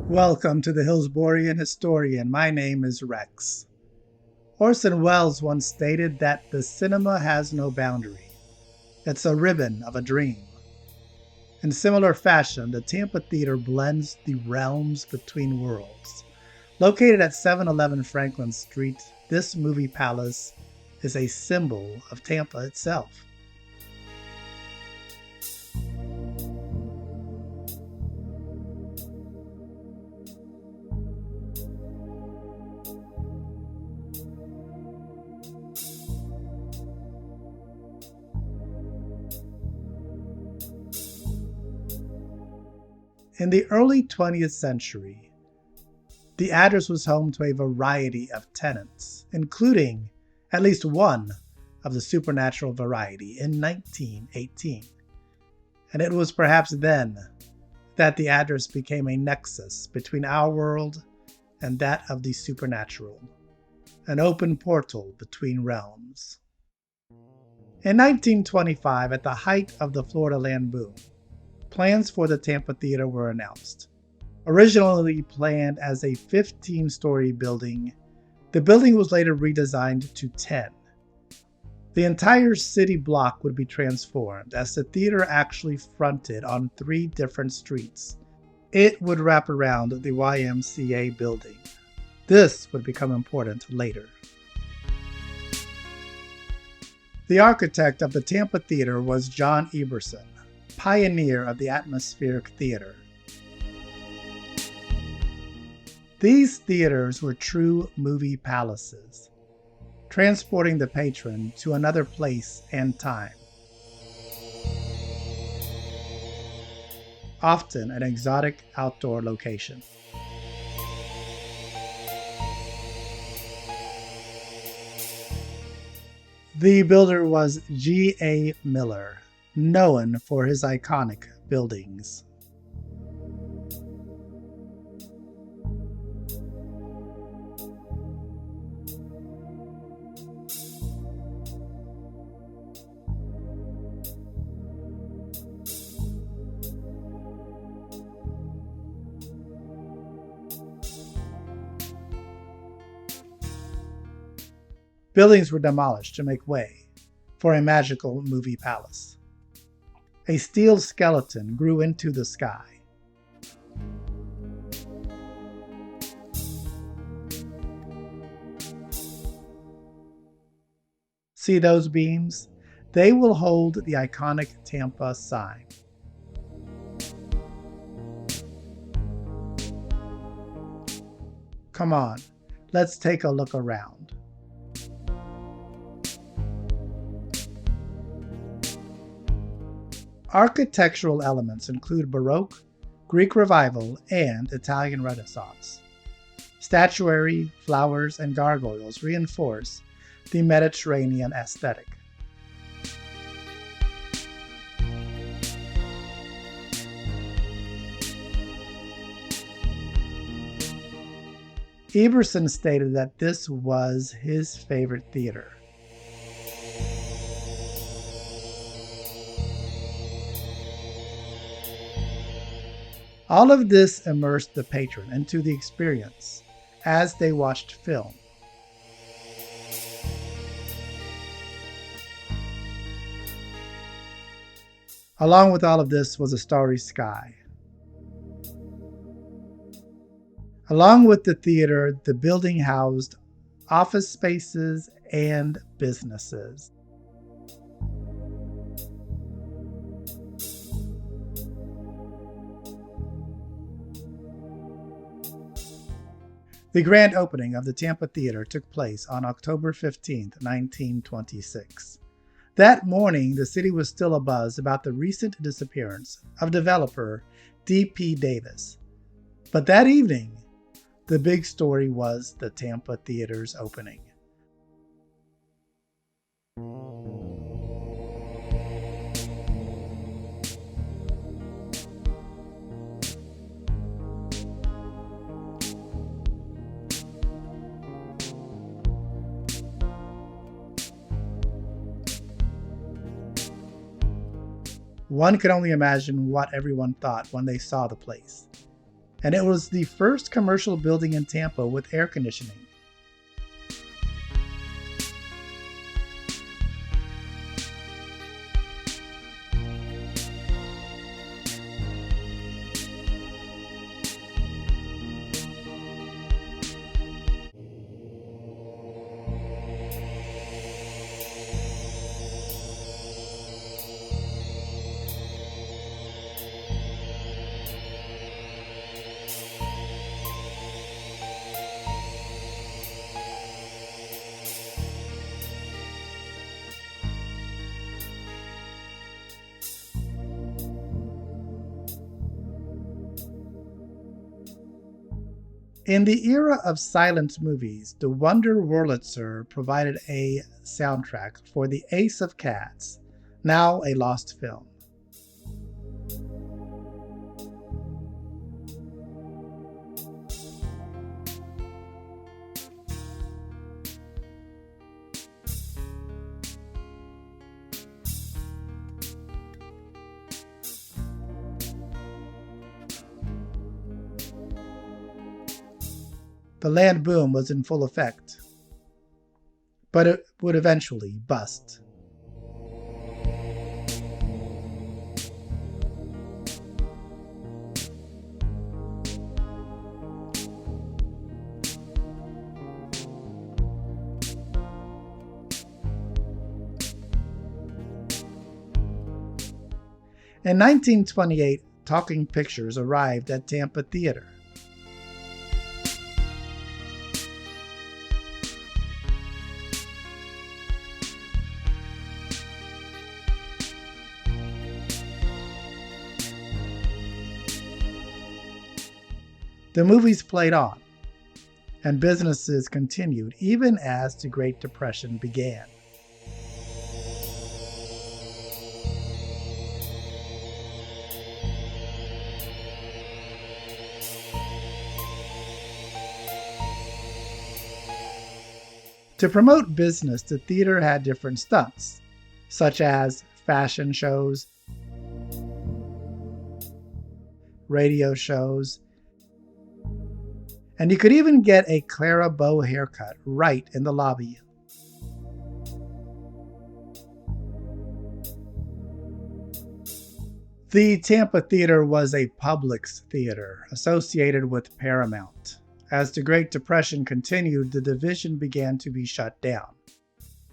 Welcome to the Hillsborian Historian. My name is Rex. Orson Welles once stated that the cinema has no boundary. It's a ribbon of a dream. In similar fashion, the Tampa Theatre blends the realms between worlds. Located at 711 Franklin Street, this movie palace is a symbol of Tampa itself. In the early 20th century, the address was home to a variety of tenants, including at least one of the supernatural variety in 1918. And it was perhaps then that the address became a nexus between our world and that of the supernatural, an open portal between realms. In 1925, at the height of the Florida land boom, plans for the Tampa Theatre were announced. Originally planned as a 15-story building, the building was later redesigned to 10. The entire city block would be transformed as the theater actually fronted on 3 different streets. It would wrap around the YMCA building. This would become important later. The architect of the Tampa Theatre was John Emerson, pioneer of the atmospheric theater. These theaters were true movie palaces, transporting the patron to another place and time. Often an exotic outdoor location. The builder was G.A. Miller, known for his iconic buildings. Buildings were demolished to make way for a magical movie palace. A steel skeleton grew into the sky. See those beams? They will hold the iconic Tampa sign. Come on, let's take a look around. Architectural elements include Baroque, Greek Revival, and Italian Renaissance. Statuary, flowers, and gargoyles reinforce the Mediterranean aesthetic. Emerson stated that this was his favorite theater. All of this immersed the patron into the experience as they watched film. Along with all of this was a starry sky. Along with the theater, the building housed office spaces and businesses. The grand opening of the Tampa Theatre took place on October 15, 1926. That morning, the city was still abuzz about the recent disappearance of developer D.P. Davis. But that evening, the big story was the Tampa Theatre's opening. One could only imagine what everyone thought when they saw the place. and it was the first commercial building in Tampa with air conditioning. In the era of silent movies, the Wonder Wurlitzer provided a soundtrack for The Ace of Cats, now a lost film. The land boom was in full effect, but it would eventually bust. In 1928, talking pictures arrived at Tampa Theatre. The movies played on, and businesses continued even as the Great Depression began. To promote business, the theater had different stunts, such as fashion shows, radio shows, and you could even get a Clara Bow haircut right in the lobby. The Tampa Theatre was a Publix theater associated with Paramount. As the Great Depression continued, the division began to be shut down.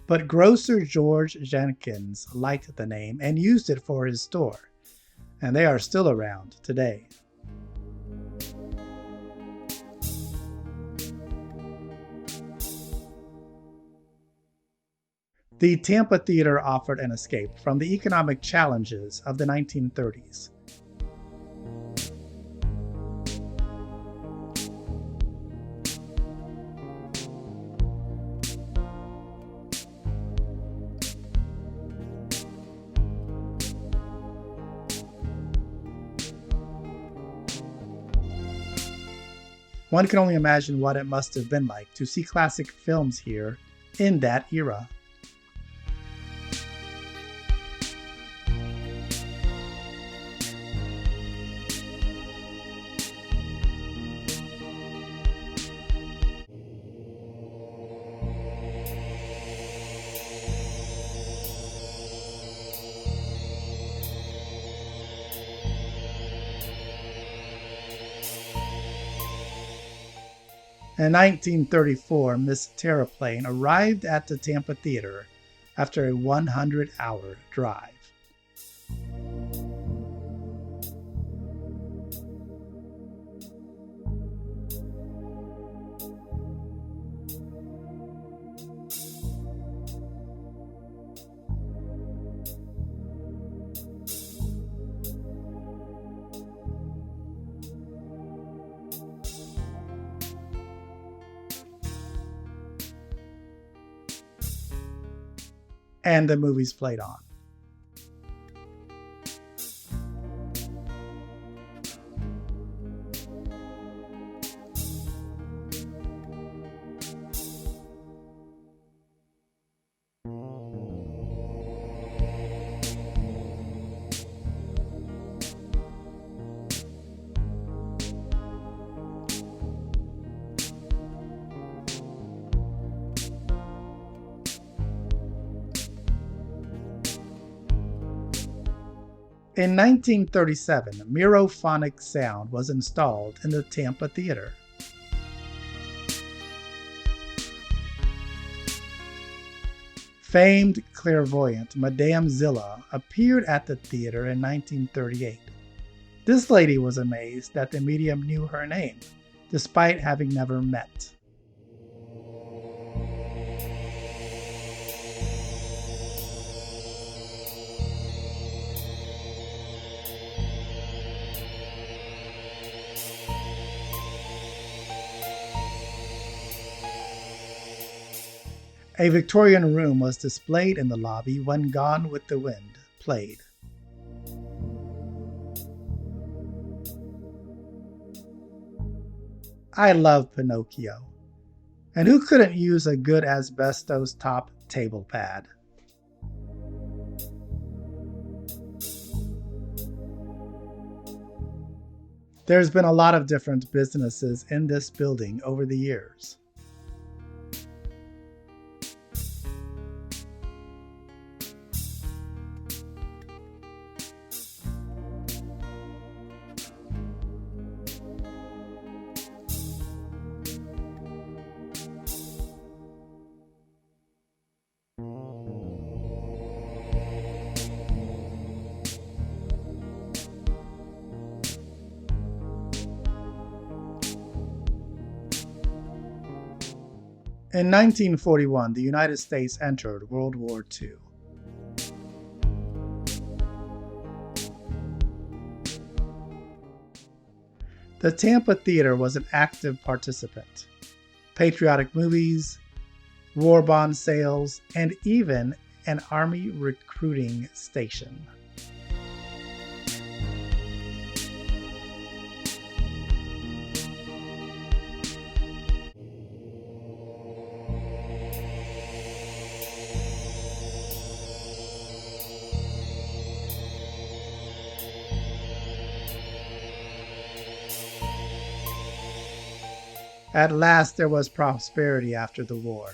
But grocer George Jenkins liked the name and used it for his store, and they are still around today. The Tampa Theatre offered an escape from the economic challenges of the 1930s. One can only imagine what it must have been like to see classic films here in that era. In 1934, Miss Terraplane arrived at the Tampa Theatre after a 100-hour drive. And the movies played on. In 1937, Mirophonic sound was installed in the Tampa Theatre. Famed clairvoyant Madame Zilla appeared at the theater in 1938. This lady was amazed that the medium knew her name, despite having never met. A Victorian room was displayed in the lobby when Gone with the Wind played. I love Pinocchio. And who couldn't use a good asbestos top table pad? There's been a lot of different businesses in this building over the years. In 1941, the United States entered World War II. The Tampa Theatre was an active participant. Patriotic movies, war bond sales, and even an Army recruiting station. At last there was prosperity after the war.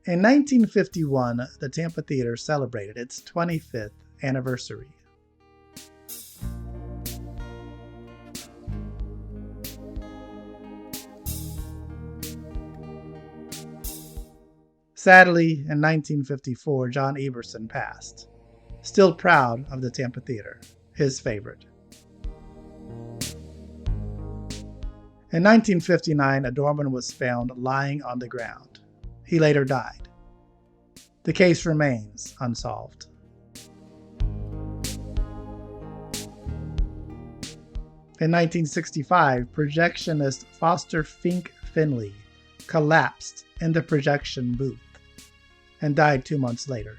In 1951, the Tampa Theatre celebrated its 25th anniversary. Sadly, in 1954, John Emerson passed, still proud of the Tampa Theatre, his favorite. In 1959, a doorman was found lying on the ground. He later died. The case remains unsolved. In 1965, projectionist Foster Fink Finley collapsed in the projection booth and died 2 months later.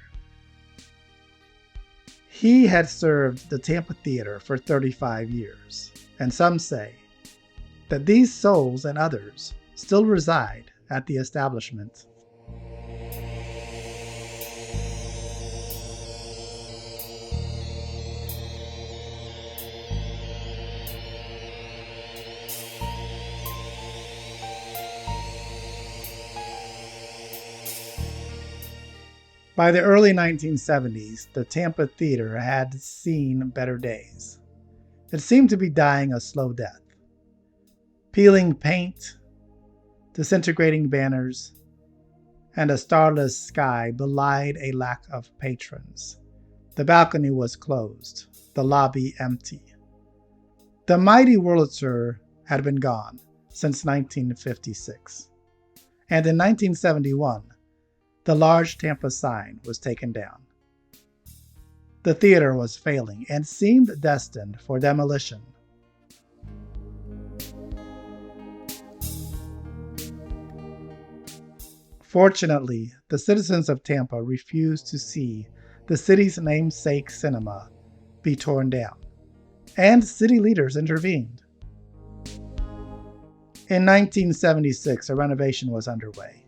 He had served the Tampa Theatre for 35 years, and some say that these souls and others still reside at the establishment. By the early 1970s, the Tampa Theatre had seen better days. It seemed to be dying a slow death. Peeling paint, disintegrating banners, and a starless sky belied a lack of patrons. The balcony was closed, the lobby empty. The mighty Wurlitzer had been gone since 1956, and in 1971, the large Tampa sign was taken down. The theater was failing and seemed destined for demolition. Fortunately, the citizens of Tampa refused to see the city's namesake cinema be torn down, and city leaders intervened. In 1976, a renovation was underway,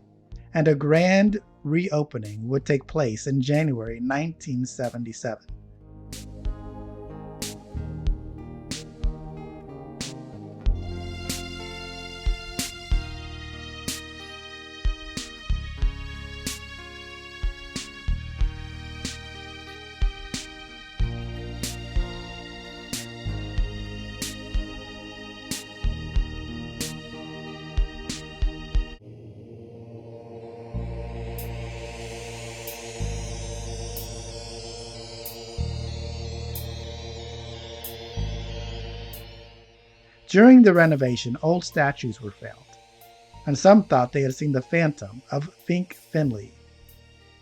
and a grand reopening would take place in January 1977. During the renovation, old statues were found, and some thought they had seen the phantom of Fink Finley.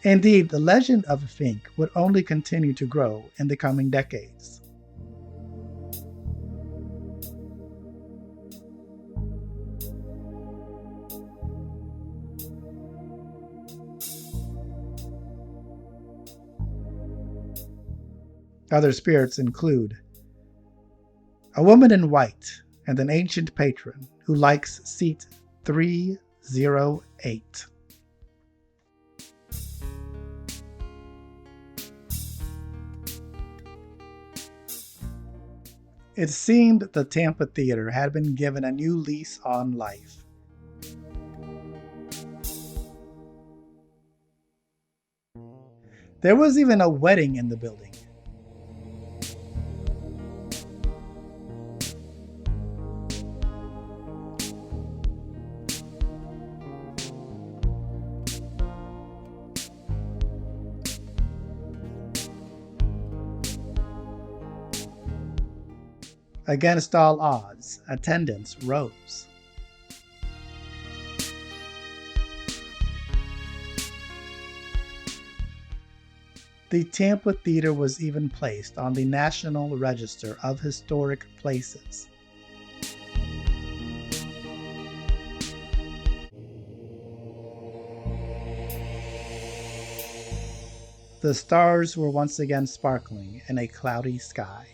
Indeed, the legend of Fink would only continue to grow in the coming decades. Other spirits include a woman in white and an ancient patron who likes seat 308. It seemed the Tampa Theatre had been given a new lease on life. There was even a wedding in the building. Against all odds, attendance rose. The Tampa Theatre was even placed on the National Register of Historic Places. The stars were once again sparkling in a cloudy sky.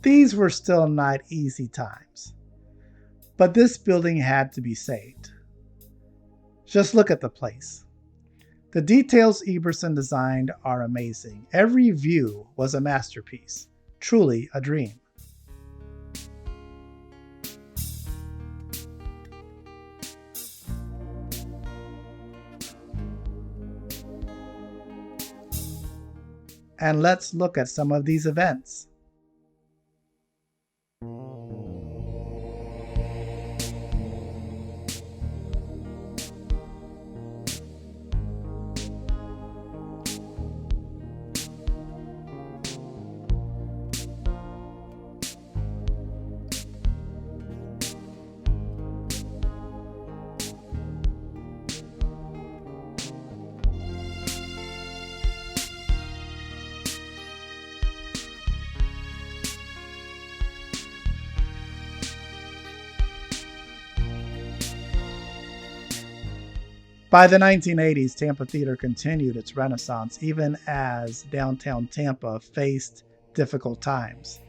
These were still not easy times, but this building had to be saved. Just look at the place. The details Emerson designed are amazing. Every view was a masterpiece, truly a dream. And let's look at some of these events. By the 1980s, Tampa Theatre continued its renaissance even as downtown Tampa faced difficult times.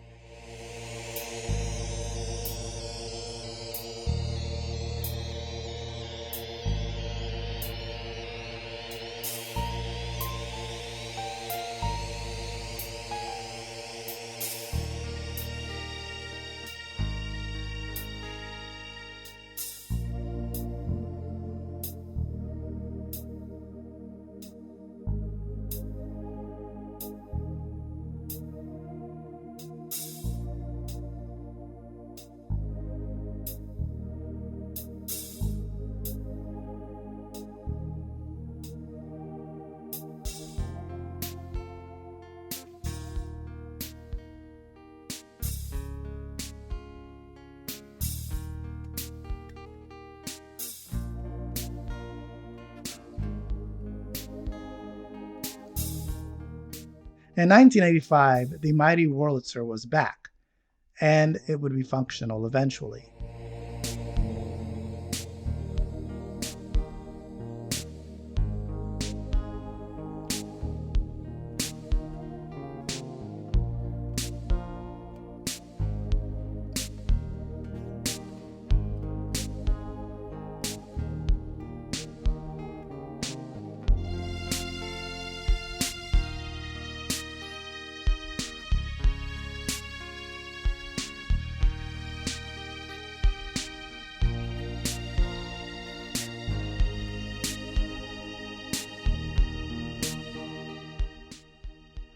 In 1985, the mighty Wurlitzer was back, and it would be functional eventually.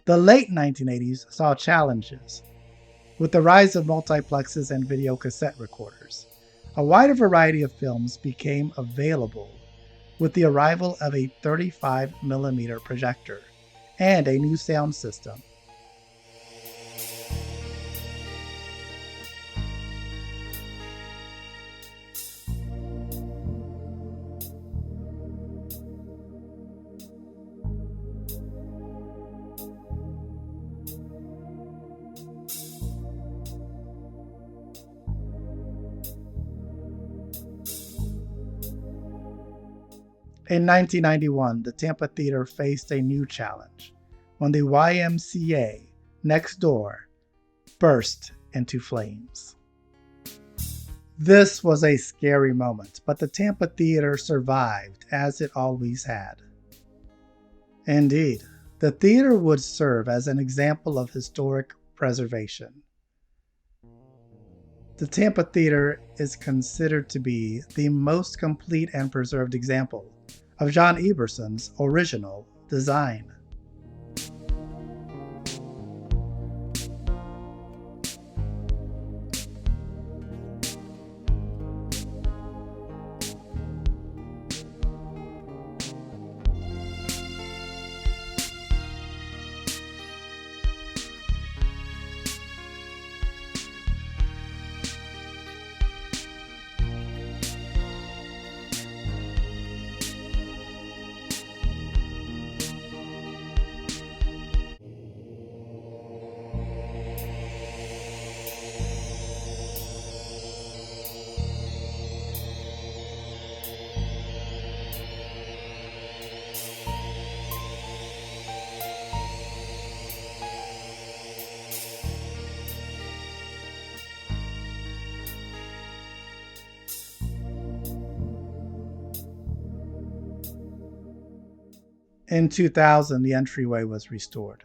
The late 1980s saw challenges. With the rise of multiplexes and video cassette recorders, a wider variety of films became available with the arrival of a 35mm projector and a new sound system. In 1991, the Tampa Theatre faced a new challenge when the YMCA next door burst into flames. This was a scary moment, but the Tampa Theatre survived as it always had. Indeed, the theater would serve as an example of historic preservation. The Tampa Theatre is considered to be the most complete and preserved example of John Emerson's original design. In 2000, the entryway was restored.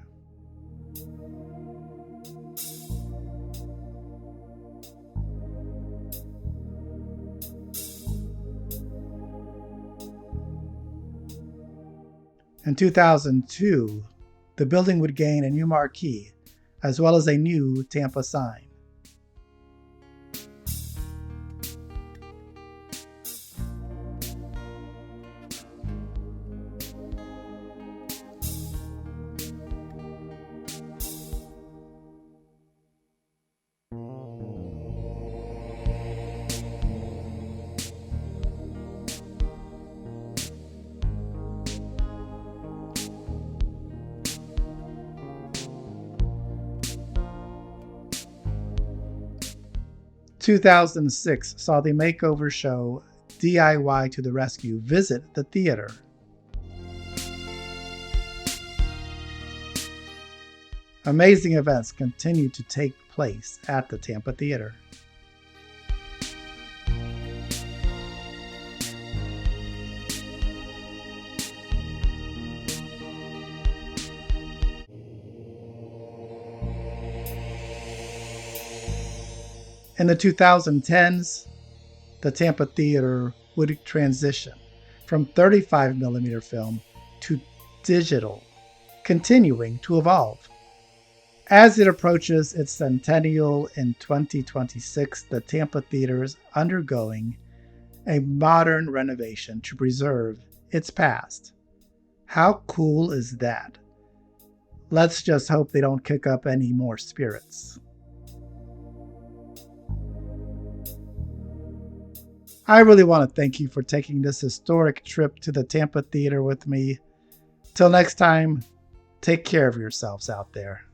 In 2002, the building would gain a new marquee, as well as a new Tampa sign. In 2006 saw the makeover show DIY to the Rescue visit the theater. Amazing events continue to take place at the Tampa Theatre. In the 2010s, the Tampa Theatre would transition from 35mm film to digital, continuing to evolve. As it approaches its centennial in 2026, the Tampa Theatre is undergoing a modern renovation to preserve its past. How cool is that? Let's just hope they don't kick up any more spirits. I really want to thank you for taking this historic trip to the Tampa Theatre with me. Till next time, Take care of yourselves out there.